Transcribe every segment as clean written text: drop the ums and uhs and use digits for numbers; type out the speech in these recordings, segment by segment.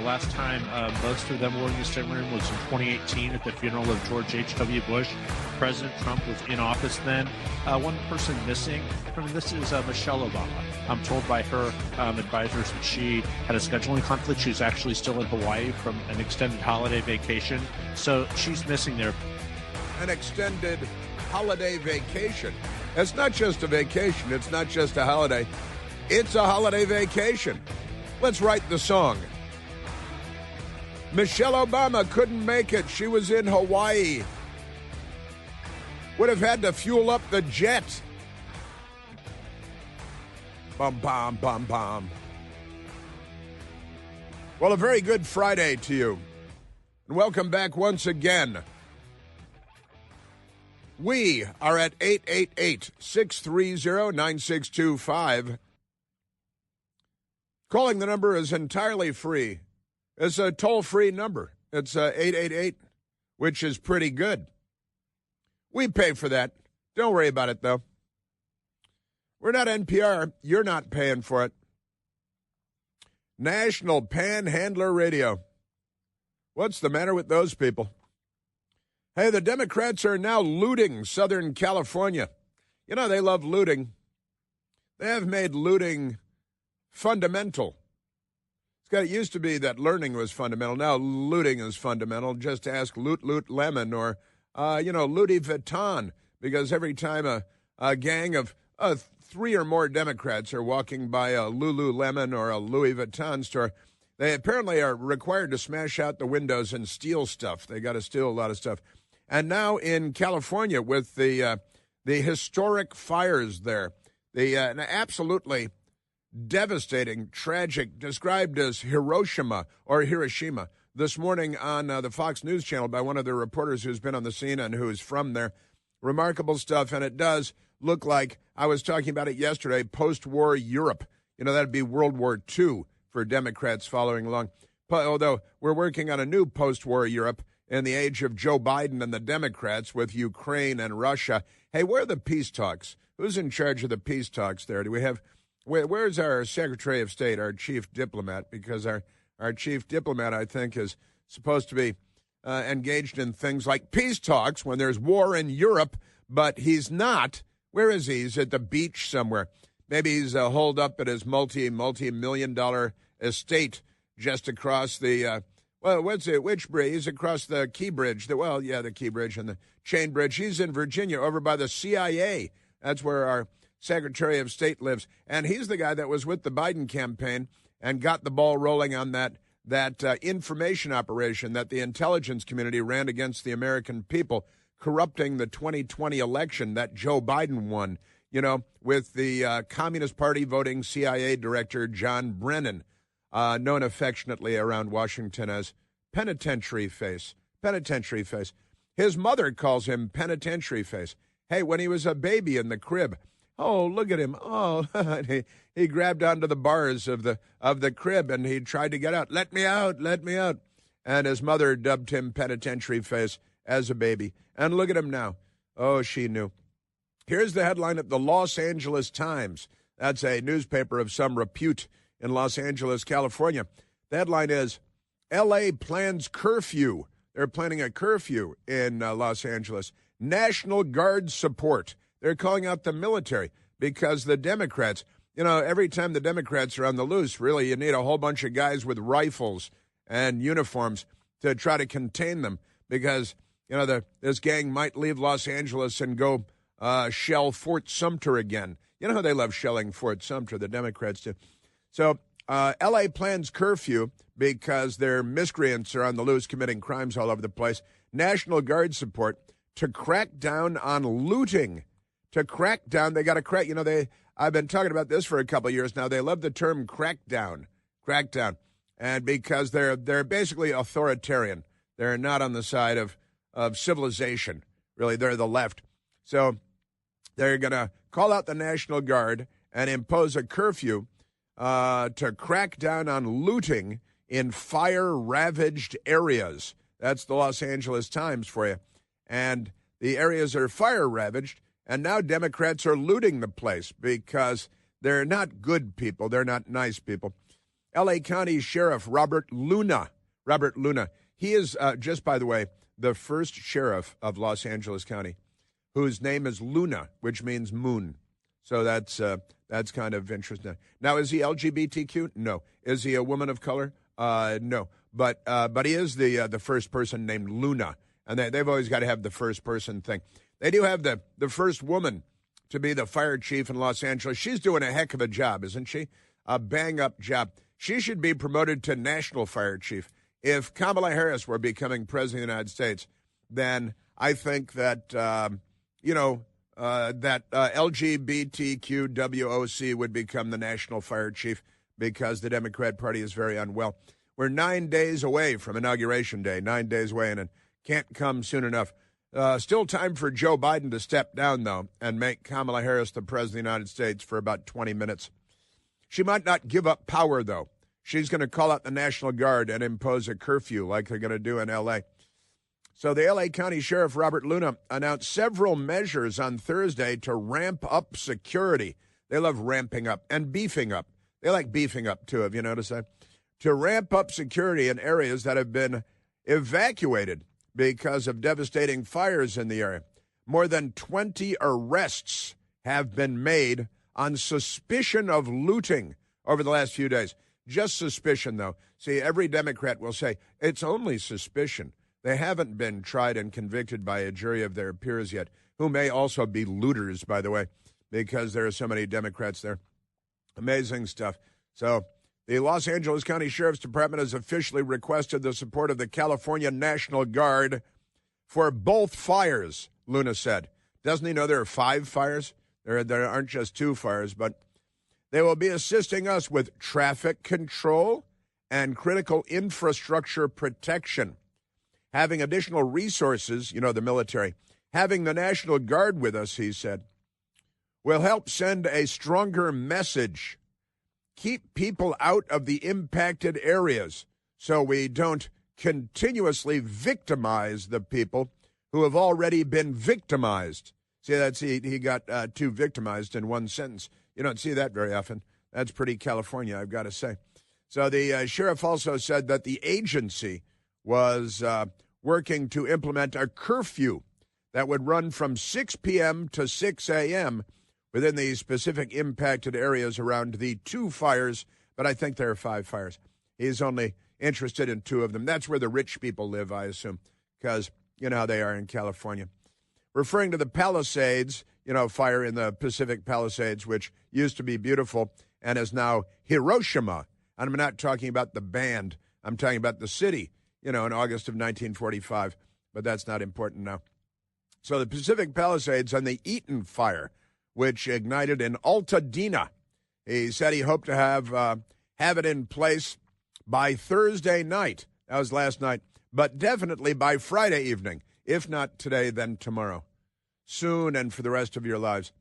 last time most of them were in the same room was in 2018 at the funeral of George H.W. Bush. President Trump was in office then. One person missing from this is Michelle Obama. I'm told by her advisors that she had a scheduling conflict. She's actually still in Hawaii from an extended holiday vacation. So she's missing there. An extended holiday vacation. It's not just a vacation. It's not just a holiday. It's a holiday vacation. Let's write the song. Michelle Obama couldn't make it. She was in Hawaii. Would have had to fuel up the jet. Bum, bum, bum, bum. Well, a very good Friday to you. And welcome back once again. We are at 888-630-9625. Calling the number is entirely free. It's a toll-free number. It's 888, which is pretty good. We pay for that. Don't worry about it, though. We're not NPR. You're not paying for it. National Panhandler Radio. What's the matter with those people? Hey, the Democrats are now looting Southern California. You know, they love looting. They have made looting fundamental. It used to be that learning was fundamental. Now looting is fundamental. Just ask Loot Loot Lemon or, Louis Vuitton, because every time a gang of 3 or more Democrats are walking by a Lululemon or a Louis Vuitton store, they apparently are required to smash out the windows and steal stuff. They got to steal a lot of stuff. And now in California with the historic fires there, the absolutely devastating, tragic, described as Hiroshima or Hiroshima this morning on the Fox News channel by one of the reporters who's been on the scene and who's from there. Remarkable stuff, and it does look like, I was talking about it yesterday, post-war Europe. You know, that'd be World War II for Democrats following along. Although we're working on a new post-war Europe in the age of Joe Biden and the Democrats with Ukraine and Russia. Hey, where are the peace talks? Who's in charge of the peace talks there? Do we have... Where's our Secretary of State, our chief diplomat? Because our chief diplomat, I think, is supposed to be engaged in things like peace talks when there's war in Europe, but he's not. Where is he? He's at the beach somewhere. Maybe he's holed up at his multi-million-dollar estate just across the, which bridge? He's across the Key Bridge. The Key Bridge and the Chain Bridge. He's in Virginia over by the CIA. That's where our Secretary of State lives, and he's the guy that was with the Biden campaign and got the ball rolling on that information operation that the intelligence community ran against the American people, corrupting the 2020 election that Joe Biden won, with the Communist Party voting CIA director John Brennan, known affectionately around Washington as Penitentiary Face. Penitentiary Face. His mother calls him Penitentiary Face. Hey, when he was a baby in the crib, oh, look at him. Oh, he grabbed onto the bars of the crib and he tried to get out. Let me out, let me out. And his mother dubbed him Penitentiary Face as a baby. And look at him now. Oh, she knew. Here's the headline of the Los Angeles Times. That's a newspaper of some repute in Los Angeles, California. The headline is, L.A. plans curfew. They're planning a curfew in Los Angeles. National Guard support. They're calling out the military because the Democrats, every time the Democrats are on the loose, really, you need a whole bunch of guys with rifles and uniforms to try to contain them because, this gang might leave Los Angeles and go shell Fort Sumter again. You know how they love shelling Fort Sumter, the Democrats do. So L.A. plans curfew because their miscreants are on the loose committing crimes all over the place. National Guard support to crack down on looting. To crack down, they got to crack. I've been talking about this for a couple of years now. They love the term crackdown, and because they're basically authoritarian. They're not on the side of civilization. Really, they're the left. So they're going to call out the National Guard and impose a curfew to crack down on looting in fire-ravaged areas. That's the Los Angeles Times for you. And the areas are fire-ravaged. And now Democrats are looting the place because they're not good people. They're not nice people. L.A. County Sheriff Robert Luna. He is, just by the way, the first sheriff of Los Angeles County whose name is Luna, which means moon. So that's kind of interesting. Now, is he LGBTQ? No. Is he a woman of color? No. But he is the first person named Luna, and they've always got to have the first person thing. They do have the first woman to be the fire chief in Los Angeles. She's doing a heck of a job, isn't she? A bang-up job. She should be promoted to national fire chief. If Kamala Harris were becoming president of the United States, then I think that, that LGBTQWOC would become the national fire chief because the Democrat Party is very unwell. We're 9 days away from Inauguration Day, 9 days away, and it can't come soon enough. Still time for Joe Biden to step down, though, and make Kamala Harris the president of the United States for about 20 minutes. She might not give up power, though. She's going to call out the National Guard and impose a curfew like they're going to do in L.A. So the L.A. County Sheriff Robert Luna announced several measures on Thursday to ramp up security. They love ramping up and beefing up. They like beefing up, too, have you noticed that? To ramp up security in areas that have been evacuated because of devastating fires in the area. More than 20 arrests have been made on suspicion of looting over the last few days. Just suspicion, though. See, every Democrat will say, it's only suspicion. They haven't been tried and convicted by a jury of their peers yet, who may also be looters, by the way, because there are so many Democrats there. Amazing stuff. So the Los Angeles County Sheriff's Department has officially requested the support of the California National Guard for both fires, Luna said. Doesn't he know there are 5 fires? There aren't just 2 fires, but they will be assisting us with traffic control and critical infrastructure protection. Having additional resources, the military, having the National Guard with us, he said, will help send a stronger message. Keep people out of the impacted areas so we don't continuously victimize the people who have already been victimized. See, he got 2 victimized in one sentence. You don't see that very often. That's pretty California, I've got to say. So the sheriff also said that the agency was working to implement a curfew that would run from 6 p.m. to 6 a.m. within the specific impacted areas around the 2 fires, but I think there are 5 fires. He's only interested in 2 of them. That's where the rich people live, I assume, because you know how they are in California. Referring to the Palisades, fire in the Pacific Palisades, which used to be beautiful and is now Hiroshima. And I'm not talking about the band. I'm talking about the city, in August of 1945. But that's not important now. So the Pacific Palisades and the Eaton fire, which ignited in Altadena. He said he hoped to have it in place by Thursday night. That was last night. But definitely by Friday evening. If not today, then tomorrow. Soon and for the rest of your lives.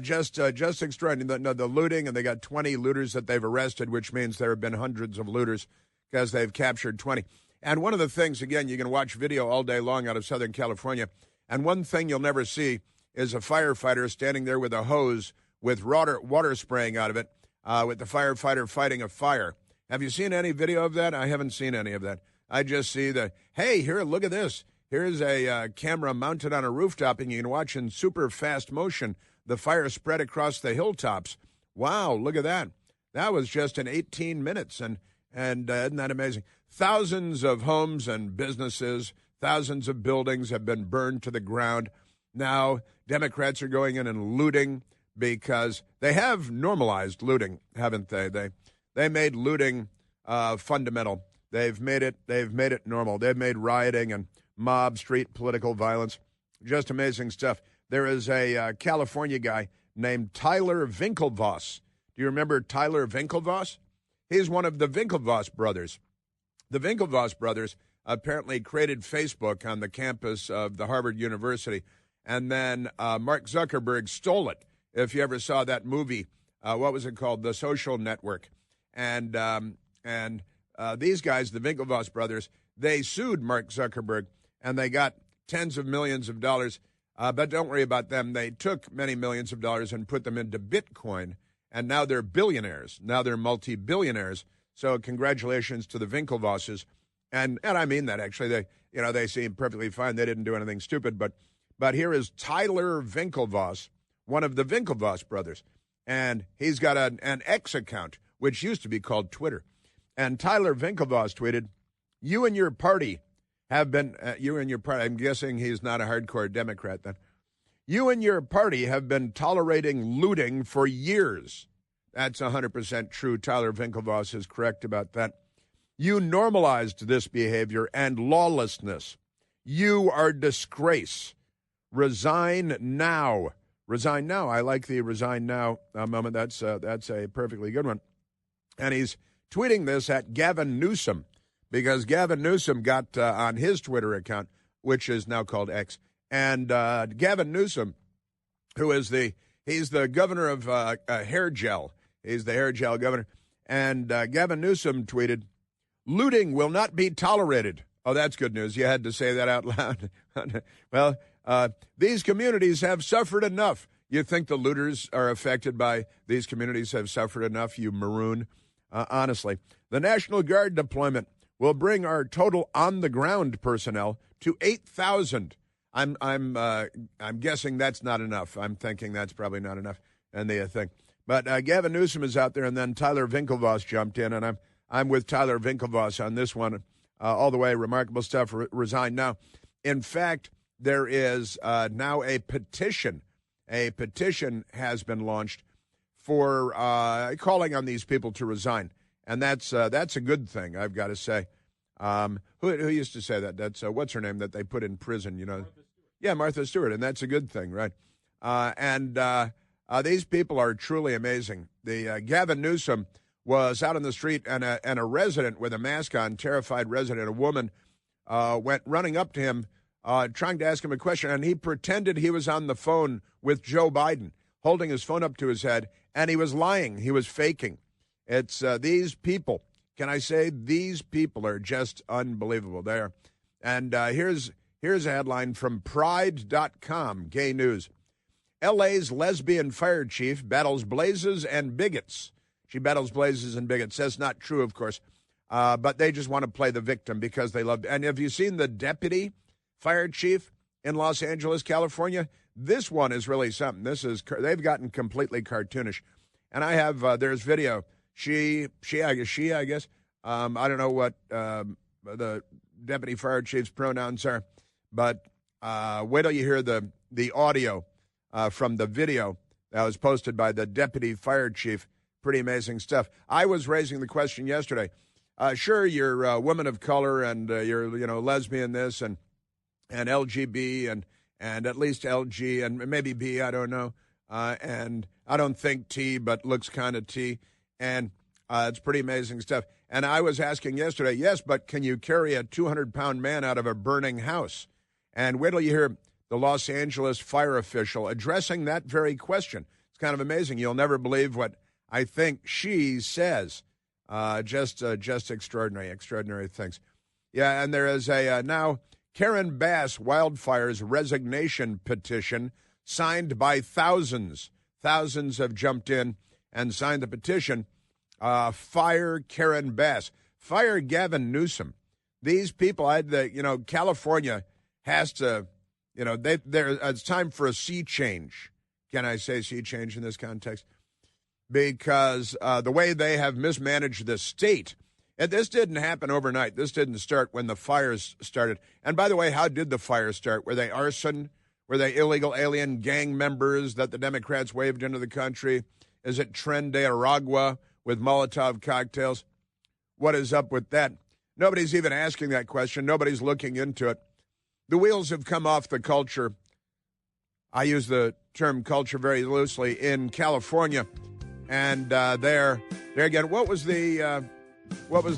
Just extraordinary. The looting, and they got 20 looters that they've arrested, which means there have been hundreds of looters because they've captured 20. And one of the things, again, you can watch video all day long out of Southern California, and one thing you'll never see is a firefighter standing there with a hose with water spraying out of it, with the firefighter fighting a fire. Have you seen any video of that? I haven't seen any of that. I just see hey, here, look at this. Here's a camera mounted on a rooftop, and you can watch in super fast motion the fire spread across the hilltops. Wow, look at that. That was just in 18 minutes, and isn't that amazing? Thousands of homes and businesses, thousands of buildings have been burned to the ground. Now, Democrats are going in and looting because they have normalized looting, haven't they? They made looting fundamental. They've made it normal. They've made rioting and mob street political violence. Just amazing stuff. There is a California guy named Tyler Winklevoss. Do you remember Tyler Winklevoss? He's one of the Winklevoss brothers. The Winklevoss brothers apparently created Facebook on the campus of the Harvard University, and then Mark Zuckerberg stole it. If you ever saw that movie, what was it called? The Social Network. And these guys, the Winklevoss brothers, they sued Mark Zuckerberg, and they got tens of millions of dollars. But don't worry about them. They took many millions of dollars and put them into Bitcoin, and now they're billionaires. Now they're multi-billionaires. So congratulations to the Winklevosses. And I mean that, actually. They seem perfectly fine. They didn't do anything stupid. But here is Tyler Winklevoss, one of the Winklevoss brothers. And he's got an X account, which used to be called Twitter. And Tyler Winklevoss tweeted, you and your party have been, I'm guessing he's not a hardcore Democrat then. You and your party have been tolerating looting for years. That's 100% true. Tyler Winklevoss is correct about that. You normalized this behavior and lawlessness. You are disgrace. Resign now. Resign now. I like the resign now moment. That's a perfectly good one. And he's tweeting this at Gavin Newsom because Gavin Newsom got on his Twitter account, which is now called X. And Gavin Newsom, he's the governor of hair gel. He's the hair gel governor. And Gavin Newsom tweeted, looting will not be tolerated. Oh, that's good news. You had to say that out loud. Well, these communities have suffered enough. You think the looters are affected by these communities have suffered enough, you maroon? Honestly. The National Guard deployment will bring our total on-the-ground personnel to 8,000. I'm guessing that's not enough. I'm thinking that's probably not enough. And the thing. But Gavin Newsom is out there, and then Tyler Winklevoss jumped in, and I'm with Tyler Winklevoss on this one all the way. Remarkable stuff. Resign now. In fact, there is now a petition. A petition has been launched for calling on these people to resign, and that's a good thing, I've got to say. Who used to say that? That's what's her name that they put in prison? Martha Stewart, and that's a good thing, right? These people are truly amazing. The Gavin Newsom was out on the street, and a resident with a mask on, terrified resident, a woman, went running up to him, trying to ask him a question, and he pretended he was on the phone with Joe Biden, holding his phone up to his head, and he was lying. He was faking. It's these people. Can I say these people are just unbelievable there? And here's a headline from Pride.com, gay news. L.A.'s lesbian fire chief battles blazes and bigots. She battles blazes and bigots. That's not true, of course. But they just want to play the victim because they love. And have you seen the deputy fire chief in Los Angeles, California? This one is really something. They've gotten completely cartoonish. And I have, there's video. She, I guess. I don't know what the deputy fire chief's pronouns are, but wait till you hear the audio from the video that was posted by the deputy fire chief. Pretty amazing stuff. I was raising the question yesterday. Sure, you're a woman of color and you're lesbian this and LGB and at least LG and maybe B, I don't know. And I don't think T, but looks kind of T. And it's pretty amazing stuff. And I was asking yesterday, yes, but can you carry a 200-pound man out of a burning house? And wait till you hear the Los Angeles fire official addressing that very question. It's kind of amazing. You'll never believe what I think she says. Just extraordinary things. Yeah, and there is a now Karen Bass Wildfires resignation petition signed by thousands. Thousands have jumped in and signed the petition. Fire Karen Bass. Fire Gavin Newsom. These people, California has to, it's time for a sea change. Can I say sea change in this context? Because the way they have mismanaged the state, and this didn't happen overnight. This didn't start when the fires started. And by the way, how did the fires start? Were they arson? Were they illegal alien gang members that the Democrats waved into the country? Is it Tren de Aragua with Molotov cocktails? What is up with that? Nobody's even asking that question. Nobody's looking into it. The wheels have come off the culture. I use the term culture very loosely in California. And there again, what was the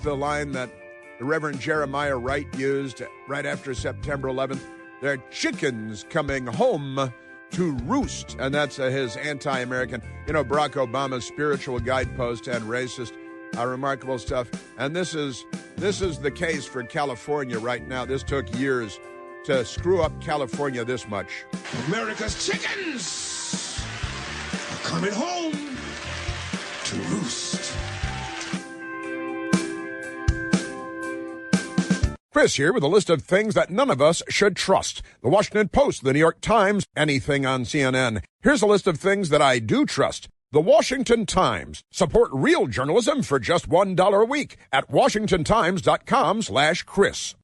line that the Reverend Jeremiah Wright used right after September 11th? They're chickens coming home to roost. And that's his anti-American, Barack Obama's spiritual guidepost and racist, remarkable stuff. And this is the case for California right now. This took years to screw up California this much. America's chickens are coming home to roost. Chris here with a list of things that none of us should trust. The Washington Post, the New York Times, anything on CNN. Here's a list of things that I do trust. The Washington Times. Support real journalism for just $1 a week at washingtontimes.com/Chris.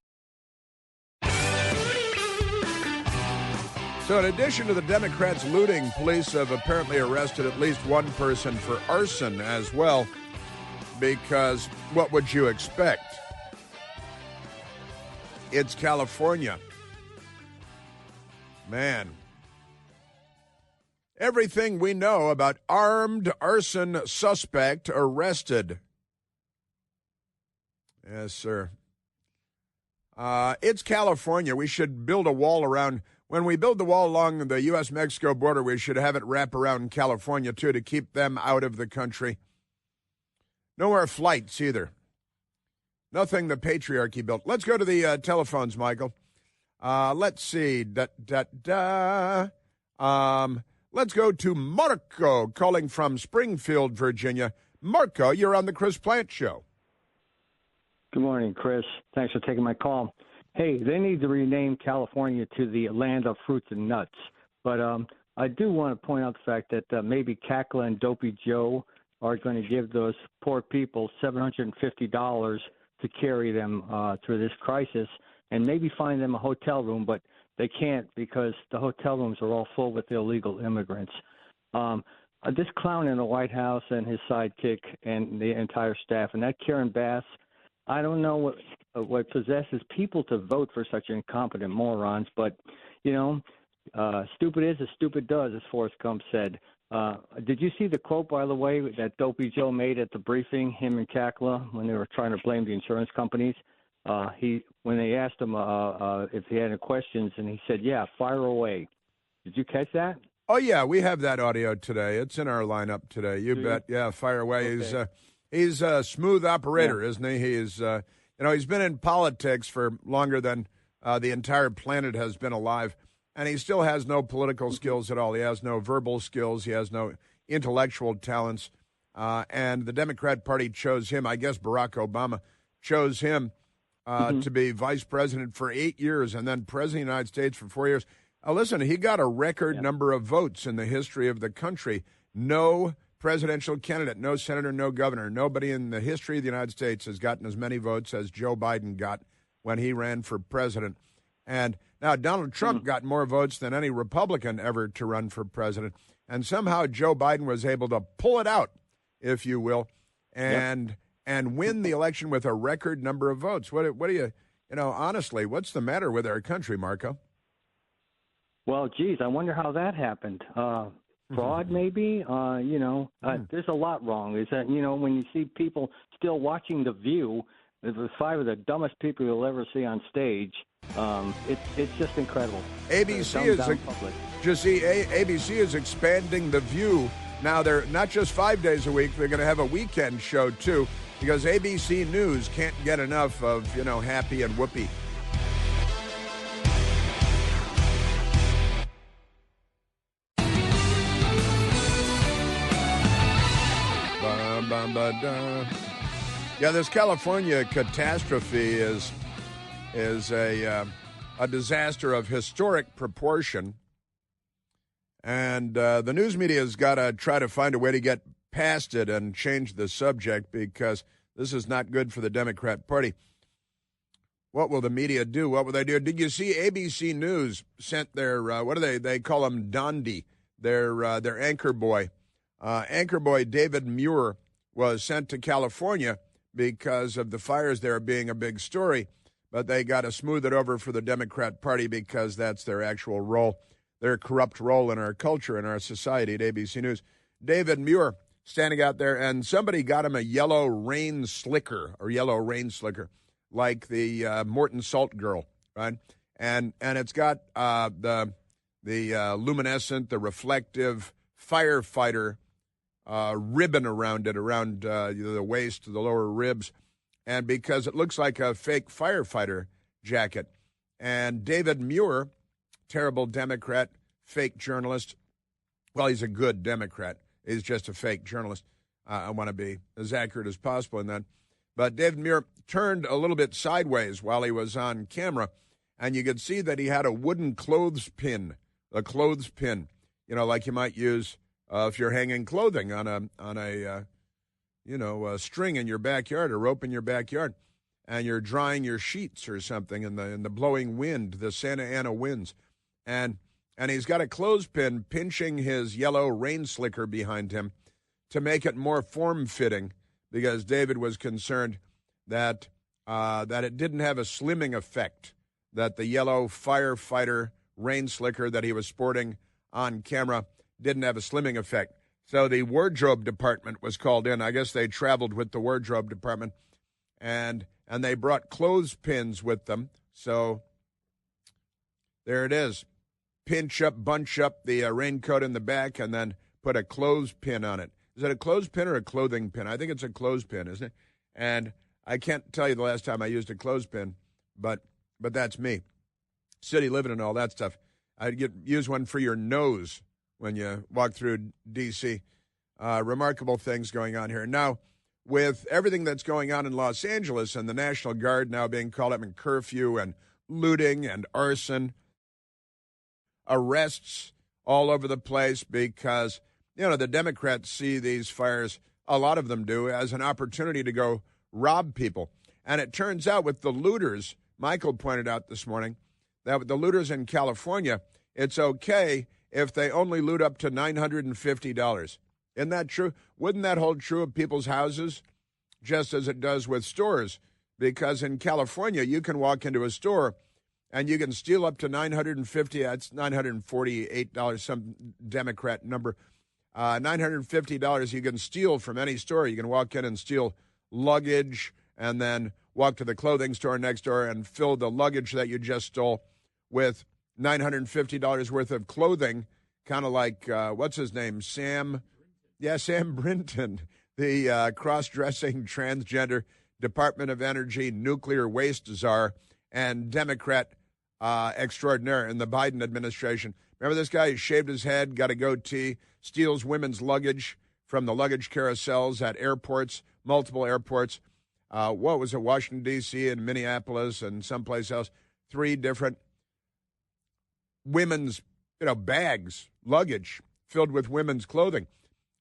So in addition to the Democrats looting, police have apparently arrested at least one person for arson as well, because what would you expect? It's California. Man. Everything we know about armed arson suspect arrested. Yes, sir. It's California. We should build a wall around. When we build the wall along the U.S.-Mexico border, we should have it wrap around California, too, to keep them out of the country. No more flights, either. Nothing the patriarchy built. Let's go to the telephones, Michael. Let's see. Let's go to Marco, calling from Springfield, Virginia. Marco, you're on the Chris Plant Show. Good morning, Chris. Thanks for taking my call. Hey, they need to rename California to the land of fruits and nuts. But I do want to point out the fact that maybe Cackla and Dopey Joe are going to give those poor people $750 to carry them through this crisis and maybe find them a hotel room, but they can't because the hotel rooms are all full with illegal immigrants. This clown in the White House and his sidekick and the entire staff, and that Karen Bass, I don't know what possesses people to vote for such incompetent morons, but, you know, stupid is as stupid does, as Forrest Gump said. Did you see the quote, by the way, that Dopey Joe made at the briefing, him and Cackla, when they were trying to blame the insurance companies? When they asked him if he had any questions, and he said, yeah, fire away. Did you catch that? Oh, yeah, we have that audio today. It's in our lineup today. You bet. Yeah, fire away. Okay. He's a smooth operator, isn't he? He's been in politics for longer than the entire planet has been alive. And he still has no political skills at all. He has no verbal skills. He has no intellectual talents. And the Democrat Party chose him. I guess Barack Obama chose him to be vice president for 8 years and then president of the United States for 4 years. Listen, he got a record number of votes in the history of the country. No presidential candidate, no senator, no governor, nobody in the history of the United States has gotten as many votes as Joe Biden got when he ran for president. And now Donald Trump got more votes than any Republican ever to run for president. And somehow Joe Biden was able to pull it out, if you will, and win the election with a record number of votes. What do you honestly, what's the matter with our country, Marco? Well, geez, I wonder how that happened. Fraud, maybe? There's a lot wrong. Is that, when you see people still watching The View, the five of the dumbest people you'll ever see on stage, it's just incredible. ABC is expanding The View. Now, they're not just 5 days a week. They're going to have a weekend show, too, because ABC News can't get enough of, Happy and Whoopi. Yeah, this California catastrophe is a disaster of historic proportion, and the news media has got to try to find a way to get past it and change the subject because this is not good for the Democrat Party. What will the media do? What will they do? Did you see ABC News sent their what do they call him, Dondi, their anchor boy, David Muir was sent to California because of the fires there being a big story, but they got to smooth it over for the Democrat Party because that's their actual role, their corrupt role in our culture, in our society at ABC News. David Muir standing out there, and somebody got him a yellow rain slicker, like the Morton Salt girl, right? And it's got the luminescent, the reflective firefighter ribbon around it, around the waist, the lower ribs, and because it looks like a fake firefighter jacket. And David Muir, terrible Democrat, fake journalist. Well, he's a good Democrat. He's just a fake journalist. I want to be as accurate as possible in that. But David Muir turned a little bit sideways while he was on camera, and you could see that he had a wooden clothespin, like you might use if you're hanging clothing on a string in your backyard, a rope in your backyard, and you're drying your sheets or something in the blowing wind, the Santa Ana winds, and he's got a clothespin pinching his yellow rain slicker behind him to make it more form-fitting, because David was concerned that it didn't have a slimming effect, that the yellow firefighter rain slicker that he was sporting on camera didn't have a slimming effect. So the wardrobe department was called in. I guess they traveled with the wardrobe department, and they brought clothespins with them. So there it is. Pinch up, bunch up the raincoat in the back, and then put a clothespin on it. Is it a clothespin or a clothing pin? I think it's a clothespin, isn't it? And I can't tell you the last time I used a clothespin, but that's me. City living and all that stuff. I'd use one for your nose when you walk through D.C. Remarkable things going on here. Now, with everything that's going on in Los Angeles and the National Guard now being called up in curfew and looting and arson, arrests all over the place because, the Democrats see these fires, a lot of them do, as an opportunity to go rob people. And it turns out with the looters, Michael pointed out this morning, that with the looters in California, it's okay if they only loot up to $950. Isn't that true? Wouldn't that hold true of people's houses, just as it does with stores? Because in California, you can walk into a store and you can steal up to $950. That's $948, some Democrat number. $950 you can steal from any store. You can walk in and steal luggage and then walk to the clothing store next door and fill the luggage that you just stole with $950 worth of clothing, kind of like, what's his name, Sam Brinton, the cross-dressing transgender Department of Energy nuclear waste czar and Democrat extraordinaire in the Biden administration. Remember this guy? He shaved his head, got a goatee, steals women's luggage from the luggage carousels at airports, multiple airports. What was it, Washington, D.C. and Minneapolis and someplace else? 3 different women's, bags, luggage filled with women's clothing.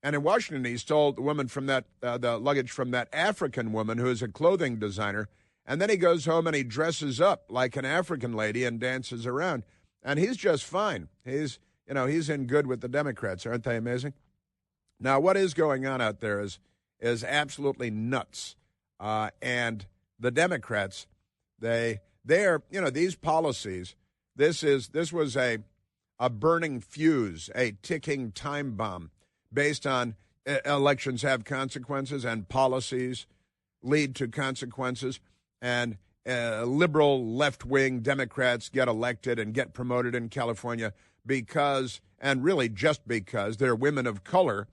And in Washington, he stole the woman from that, the luggage from that African woman who is a clothing designer. And then he goes home and he dresses up like an African lady and dances around. And he's just fine. He's in good with the Democrats. Aren't they amazing? Now, what is going on out there is absolutely nuts. And the Democrats, they're, these policies, this was a burning fuse, a ticking time bomb based on elections have consequences and policies lead to consequences. And liberal left-wing Democrats get elected and get promoted in California because, and really just because, they're women of color,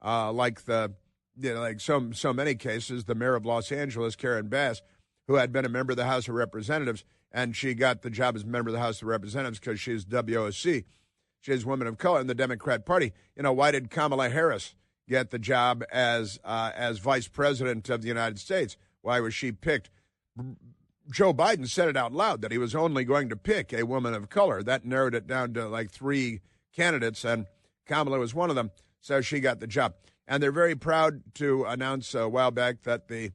like so many cases, the mayor of Los Angeles, Karen Bass, who had been a member of the House of Representatives, and she got the job as a member of the House of Representatives because she's WOC. She's a woman of color in the Democrat Party. Why did Kamala Harris get the job as vice president of the United States? Why was she picked? Joe Biden said it out loud that he was only going to pick a woman of color. That narrowed it down to like 3 candidates, and Kamala was one of them, so she got the job. And they're very proud to announce a while back that the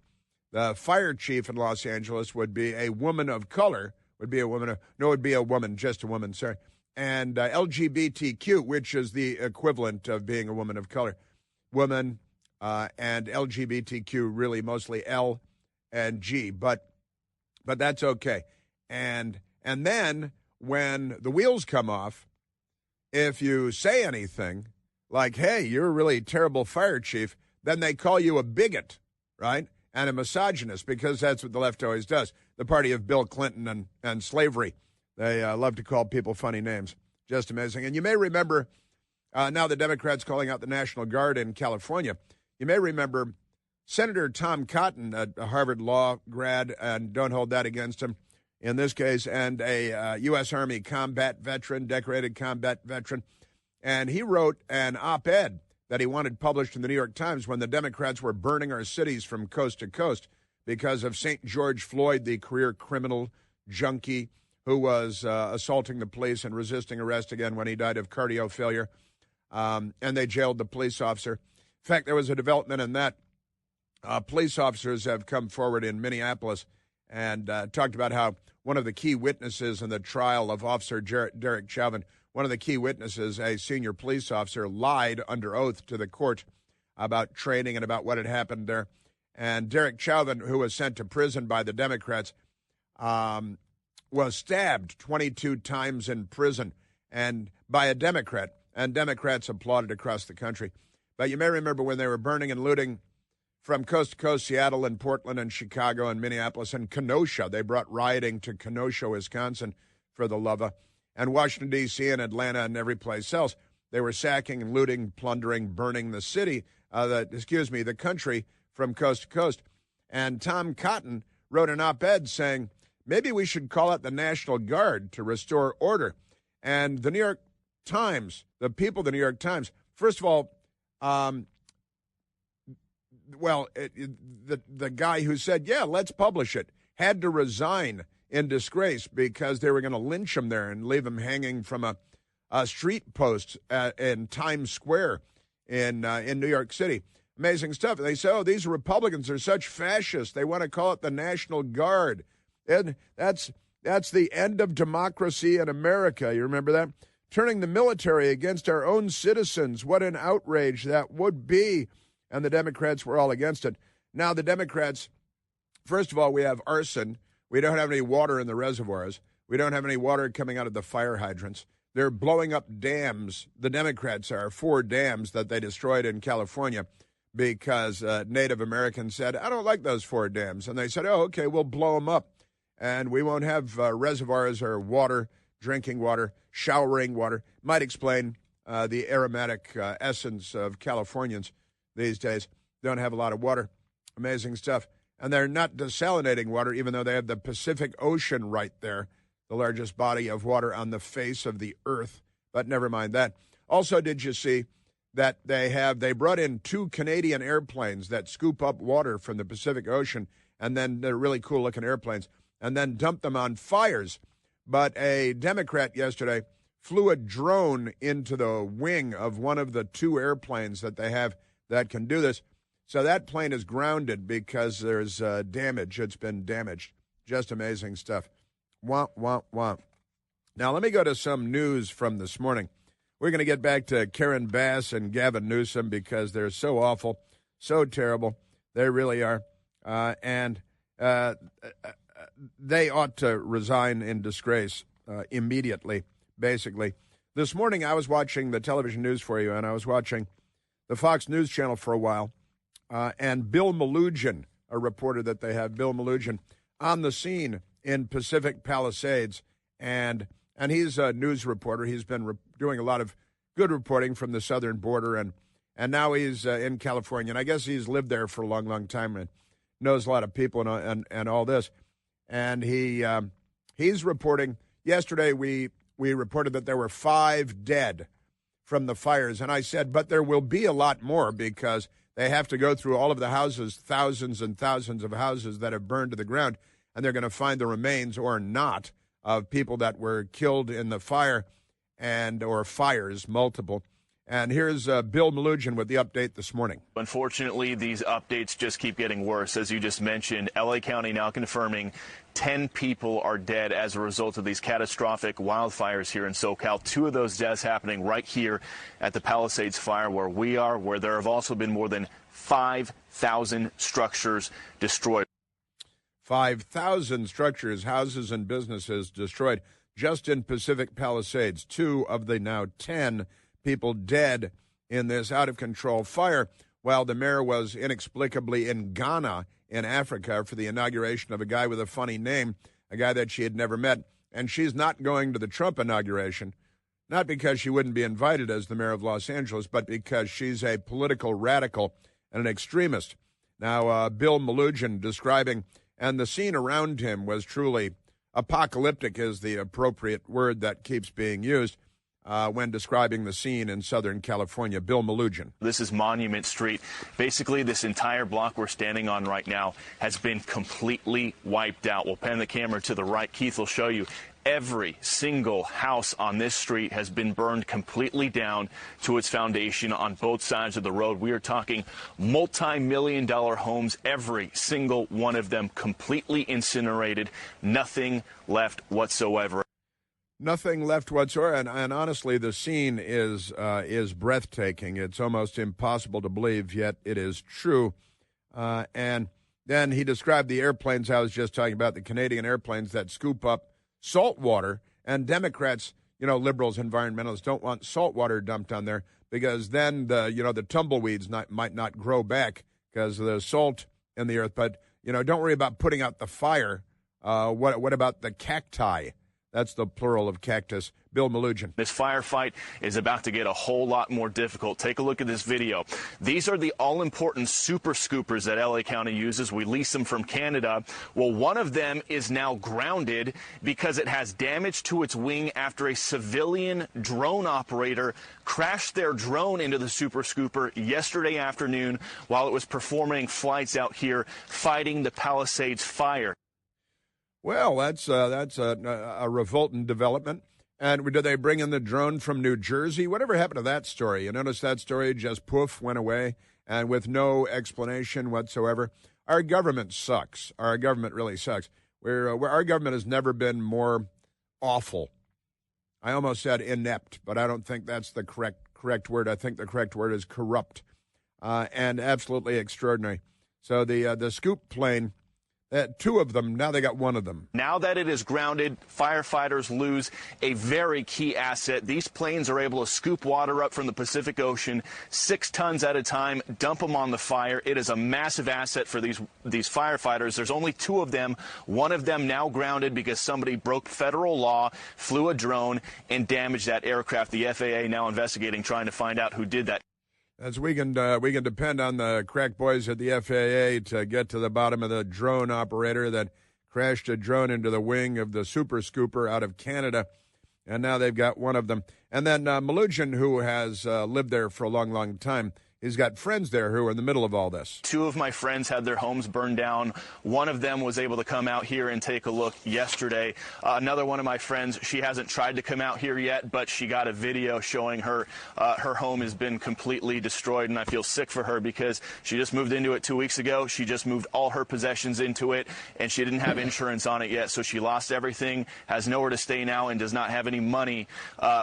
fire chief in Los Angeles would be a woman of color, would be a woman, just a woman, sorry. And LGBTQ, which is the equivalent of being a woman of color. Woman and LGBTQ, really mostly L and G, but that's okay. And then when the wheels come off, if you say anything like, hey, you're a really terrible fire chief, then they call you a bigot, right? And a misogynist, because that's what the left always does. The party of Bill Clinton and slavery. They love to call people funny names. Just amazing. And you may remember, now the Democrats calling out the National Guard in California, you may remember Senator Tom Cotton, a Harvard Law grad, and don't hold that against him in this case, and a U.S. Army combat veteran, decorated combat veteran. And he wrote an op-ed that he wanted published in the New York Times when the Democrats were burning our cities from coast to coast because of St. George Floyd, the career criminal junkie who was assaulting the police and resisting arrest again when he died of cardio failure. And they jailed the police officer. In fact, there was a development in that. Police officers have come forward in Minneapolis and talked about how one of the key witnesses in the trial of Officer Derek Chauvin, one of the key witnesses, a senior police officer, lied under oath to the court about training and about what had happened there. And Derek Chauvin, who was sent to prison by the Democrats, was stabbed 22 times in prison and by a Democrat, and Democrats applauded across the country. But you may remember when they were burning and looting from coast to coast, Seattle and Portland and Chicago and Minneapolis and Kenosha. They brought rioting to Kenosha, Wisconsin, for the love of, and Washington, D.C. and Atlanta and every place else. They were sacking and looting, plundering, burning the city, the country from coast to coast. And Tom Cotton wrote an op-ed saying, maybe we should call out the National Guard to restore order. And the New York Times, the people of the New York Times, first of all, the guy who said, yeah, let's publish it, had to resign in disgrace because they were going to lynch him there and leave him hanging from a street post in Times Square in New York City. Amazing stuff. And they say, oh, these Republicans are such fascists. They want to call it the National Guard. And that's the end of democracy in America. You remember that? Turning the military against our own citizens. What an outrage that would be. And the Democrats were all against it. Now the Democrats, first of all, we have arson. We don't have any water in the reservoirs. We don't have any water coming out of the fire hydrants. They're blowing up dams. The Democrats are 4 dams that they destroyed in California because Native Americans said, I don't like those 4 dams. And they said, oh, okay, we'll blow them up. And we won't have reservoirs or water, drinking water, showering water. Might explain the aromatic essence of Californians these days. Don't have a lot of water. Amazing stuff. And they're not desalinating water, even though they have the Pacific Ocean right there, the largest body of water on the face of the earth. But never mind that. Also, did you see that they brought in 2 Canadian airplanes that scoop up water from the Pacific Ocean, and then they're really cool-looking airplanes, and then dump them on fires. But a Democrat yesterday flew a drone into the wing of one of the 2 airplanes that they have that can do this. So that plane is grounded because there's damage. It's been damaged. Just amazing stuff. Wah, wah, wah. Now, let me go to some news from this morning. We're going to get back to Karen Bass and Gavin Newsom because they're so awful, so terrible. They really are. And they ought to resign in disgrace immediately, basically. This morning, I was watching the television news for you, and I was watching the Fox News Channel for a while. And Bill Malugin, a reporter that they have, Bill Malugin, on the scene in Pacific Palisades. And he's a news reporter. He's been doing a lot of good reporting from the southern border, and now he's in California. And I guess he's lived there for a long, long time and knows a lot of people and all this. And he's reporting. Yesterday we reported that there were 5 dead from the fires. And I said, but there will be a lot more because they have to go through all of the houses, thousands and thousands of houses that have burned to the ground, and they're going to find the remains or not of people that were killed in the fire or fires, multiple. And here's Bill Malugin with the update this morning. Unfortunately, these updates just keep getting worse. As you just mentioned, L.A. County now confirming 10 people are dead as a result of these catastrophic wildfires here in SoCal. 2 of those deaths happening right here at the Palisades fire where we are, where there have also been more than 5,000 structures destroyed. 5,000 structures, houses, and businesses destroyed just in Pacific Palisades. 2 of the now 10 people dead in this out-of-control fire, while the mayor was inexplicably in Ghana in Africa for the inauguration of a guy with a funny name, a guy that she had never met. And she's not going to the Trump inauguration, not because she wouldn't be invited as the mayor of Los Angeles, but because she's a political radical and an extremist. Now, Bill Malugin describing, and the scene around him was truly apocalyptic is the appropriate word that keeps being used. when describing the scene in Southern California. Bill Malugin. This is Monument Street. Basically, this entire block we're standing on right now has been completely wiped out. We'll pan the camera to the right. Keith will show you. Every single house on this street has been burned completely down to its foundation on both sides of the road. We are talking multi-million-dollar homes, every single one of them completely incinerated, nothing left whatsoever. Nothing left whatsoever, and honestly, the scene is breathtaking. It's almost impossible to believe, yet it is true. And then he described the airplanes I was just talking about, the Canadian airplanes that scoop up salt water, and Democrats, liberals, environmentalists don't want salt water dumped on there because then the tumbleweeds might not grow back because of the salt in the earth. But don't worry about putting out the fire. What about the cacti? That's the plural of cactus. Bill Malugin. This firefight is about to get a whole lot more difficult. Take a look at this video. These are the all-important super scoopers that LA County uses. We lease them from Canada. Well, one of them is now grounded because it has damage to its wing after a civilian drone operator crashed their drone into the super scooper yesterday afternoon while it was performing flights out here fighting the Palisades fire. Well, that's a revolting development. And did they bring in the drone from New Jersey? Whatever happened to that story? You notice that story just poof, went away, and with no explanation whatsoever. Our government sucks. Our government really sucks. Our government has never been more awful. I almost said inept, but I don't think that's the correct word. I think the correct word is corrupt and absolutely extraordinary. So the scoop plane, two of them, now they got one of them. Now that it is grounded, firefighters lose a very key asset. These planes are able to scoop water up from the Pacific Ocean 6 tons at a time, dump them on the fire. It is a massive asset for these firefighters. There's only 2 of them. One of them now grounded because somebody broke federal law, flew a drone, and damaged that aircraft. The FAA now investigating, trying to find out who did that. As we can depend on the crack boys at the FAA to get to the bottom of the drone operator that crashed a drone into the wing of the Super Scooper out of Canada, and now they've got one of them. And then Malugin, who has lived there for a long, long time, he's got friends there who are in the middle of all this. 2 of my friends had their homes burned down. One of them was able to come out here and take a look yesterday. Another one of my friends, she hasn't tried to come out here yet, but she got a video showing her home has been completely destroyed, and I feel sick for her because she just moved into it 2 weeks ago. She just moved all her possessions into it, and she didn't have insurance on it yet, so she lost everything, has nowhere to stay now, and does not have any money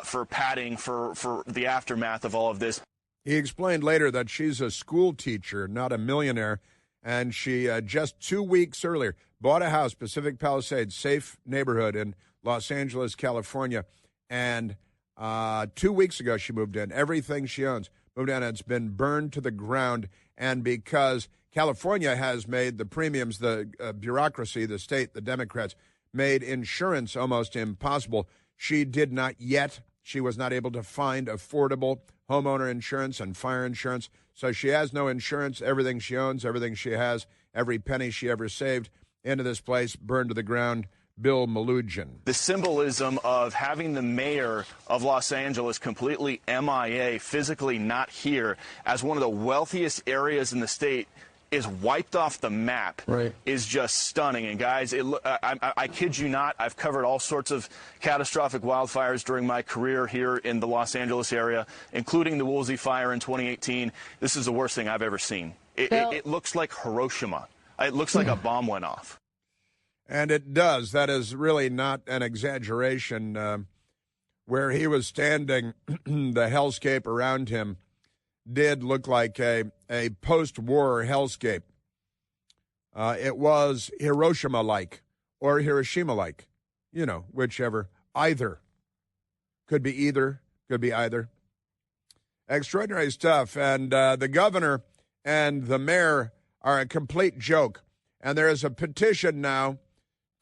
for padding for the aftermath of all of this. He explained later that she's a school teacher, not a millionaire, and she just 2 weeks earlier bought a house, Pacific Palisades, safe neighborhood in Los Angeles, California, and 2 weeks ago she moved in. Everything she owns moved in, and it's been burned to the ground, and because California has made the premiums, the bureaucracy, the state, the Democrats, made insurance almost impossible. She did not yet. She was not able to find affordable homeowner insurance and fire insurance. So she has no insurance. Everything she owns, everything she has, every penny she ever saved into this place, burned to the ground. Bill Malugin. The symbolism of having the mayor of Los Angeles completely MIA, physically not here, as one of the wealthiest areas in the state, is wiped off the map, right, is just stunning. And guys, I kid you not, I've covered all sorts of catastrophic wildfires during my career here in the Los Angeles area, including the Woolsey fire in 2018. This is the worst thing I've ever seen. It looks like Hiroshima. It looks like a bomb went off. And it does. That is really not an exaggeration. Where he was standing, the hellscape around him did look like a post-war hellscape. It was Hiroshima-like or Hiroshima-like, whichever. Either. Could be either. Could be either. Extraordinary stuff. And the governor and the mayor are a complete joke. And there is a petition now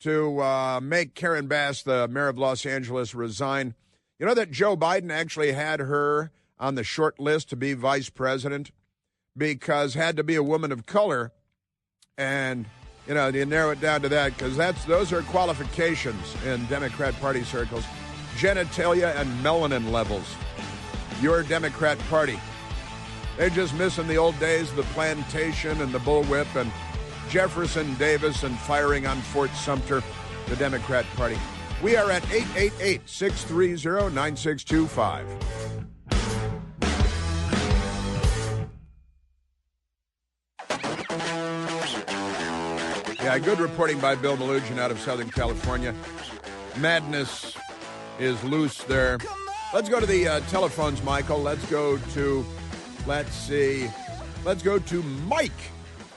to make Karen Bass, the mayor of Los Angeles, resign. You know that Joe Biden actually had her on the short list to be vice president because had to be a woman of color. And, you narrow it down to that because those are qualifications in Democrat Party circles. genitalia, and melanin levels. Your Democrat Party. They're just missing the old days of the plantation and the bullwhip and Jefferson Davis and firing on Fort Sumter, the Democrat Party. We are at 888-630-9625. Yeah, good reporting by Bill Malugin out of Southern California. Madness is loose there. Let's go to the telephones, Michael. Let's go to Mike,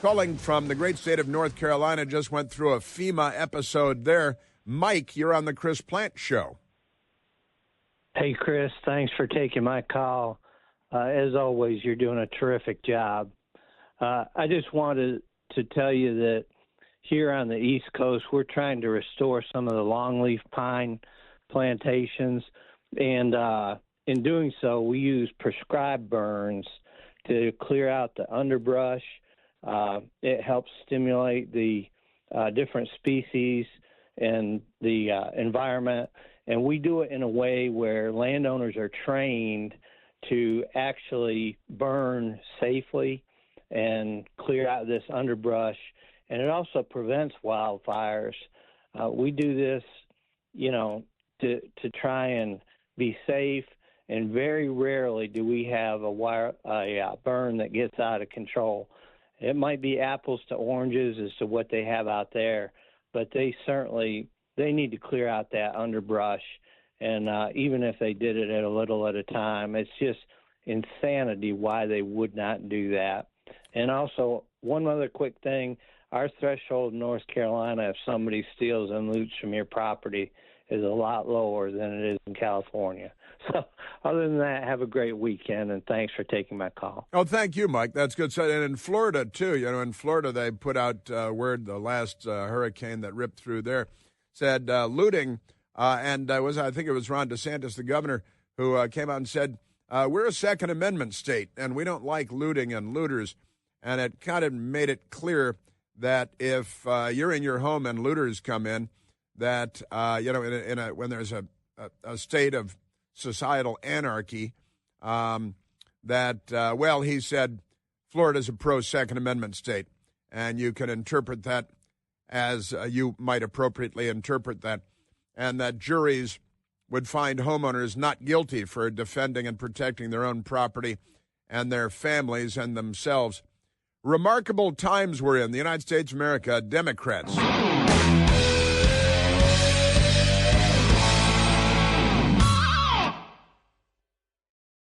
calling from the great state of North Carolina. Just went through a FEMA episode there. Mike, you're on the Chris Plant Show. Hey, Chris, thanks for taking my call. As always, you're doing a terrific job. I just wanted to tell you that here on the East Coast, we're trying to restore some of the longleaf pine plantations. And in doing so, we use prescribed burns to clear out the underbrush. It helps stimulate the different species and the environment. And we do it in a way where landowners are trained to actually burn safely and clear out this underbrush. And it also prevents wildfires. We do this, to try and be safe. And very rarely do we have a burn that gets out of control. It might be apples to oranges as to what they have out there, but they need to clear out that underbrush. And even if they did it a little at a time, it's just insanity why they would not do that. And also, one other quick thing, our threshold in North Carolina, if somebody steals and loots from your property, is a lot lower than it is in California. So other than that, have a great weekend, and thanks for taking my call. Oh, thank you, Mike. That's good. So, and in Florida, too, in Florida, they put out word, the last hurricane that ripped through there, said looting, and I think it was Ron DeSantis, the governor, who came out and said, we're a Second Amendment state, and we don't like looting and looters. And it kind of made it clear that if you're in your home and looters come in, that, when there's a state of societal anarchy, he said Florida's a pro-Second Amendment state, and you can interpret that as you might appropriately interpret that, and that juries would find homeowners not guilty for defending and protecting their own property and their families and themselves. Remarkable times we're in. The United States of America, Democrats